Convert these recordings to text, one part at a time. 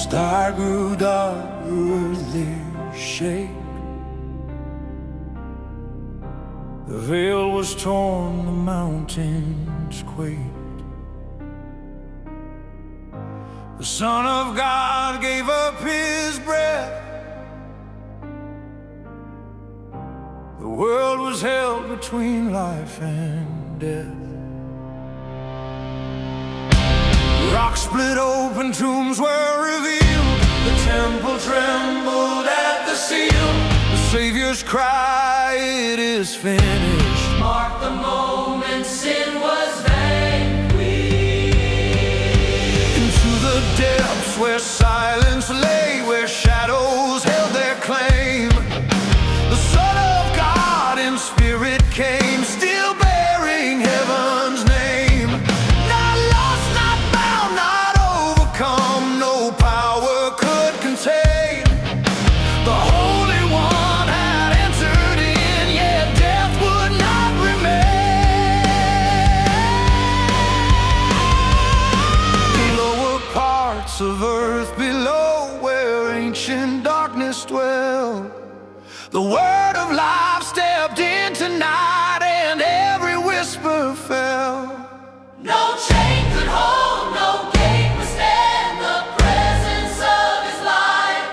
star grew dark, earthly shake. The veil was torn, the mountains quaked. The Son of God gave up his breath. The world was held between life and death. Rocks split open, tombs were revealed. The temple trembled at the seal. The Savior's cry, it is finished, marked the moment sin was vanquished. Into the depths where silence lay, where shadows held their claim, the Son of God in spirit came, still bearing heaven's name. Not lost, not bound, not overcome, no power could contain. The Holy One had entered in, yet death would not remain. The lower parts of earth below, where ancient darkness dwelled, the word of life stepped into night, and every whisper fell. No chain could hold, no gate would stand the presence of his light.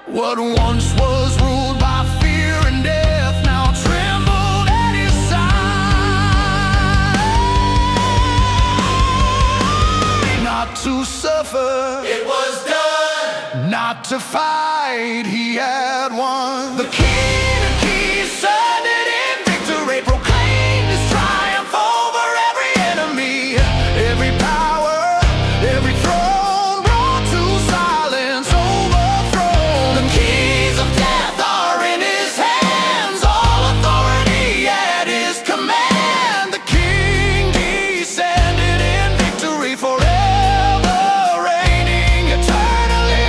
What once was ruled by fear and death now trembled at his side. Not to suffer, It was done. not to fight, he had won. The King of Kings ascended in victory, proclaimed his triumph over every enemy. Every power, every throne brought to silence, overthrown. The keys of death are in his hands, all authority at his command. The King descended in victory, forever reigning eternally.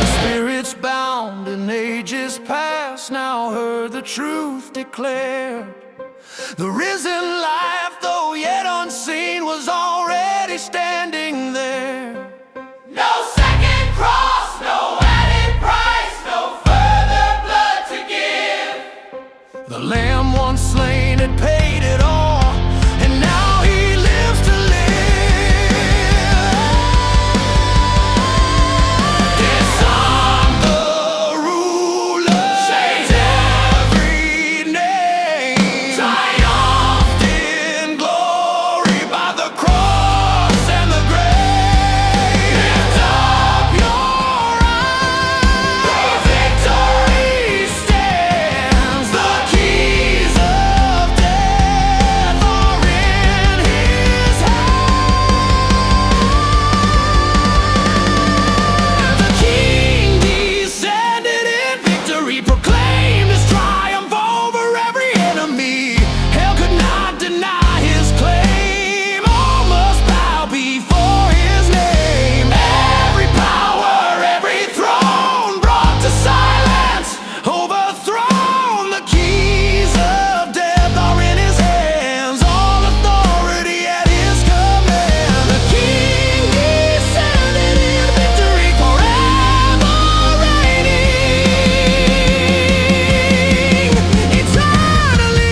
The spirits bound in ages past now heard the truth declared. The risen life, though yet unseen, was already standing there. No second cross, no added price, no further blood to give. The Lamb once slain had paid it all, and now he lives to live. Disarmed the ruler, Changed every name, Triumphed in glory by the cross and the grave. Lift up your eyes, victory stands. The keys of death are in his hand. The King descended in victory, proclaimed his triumph over every enemy. Hell could not deny his claim, all must bow before his name. Every power, every throne brought to silence, overthrown. The keys of death are in his hands, all authority at his command. The King descended in victory, forever reigning eternally.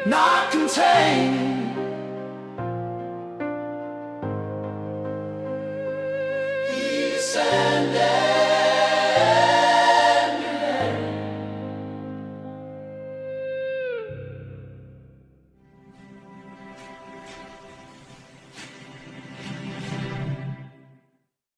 Not contained.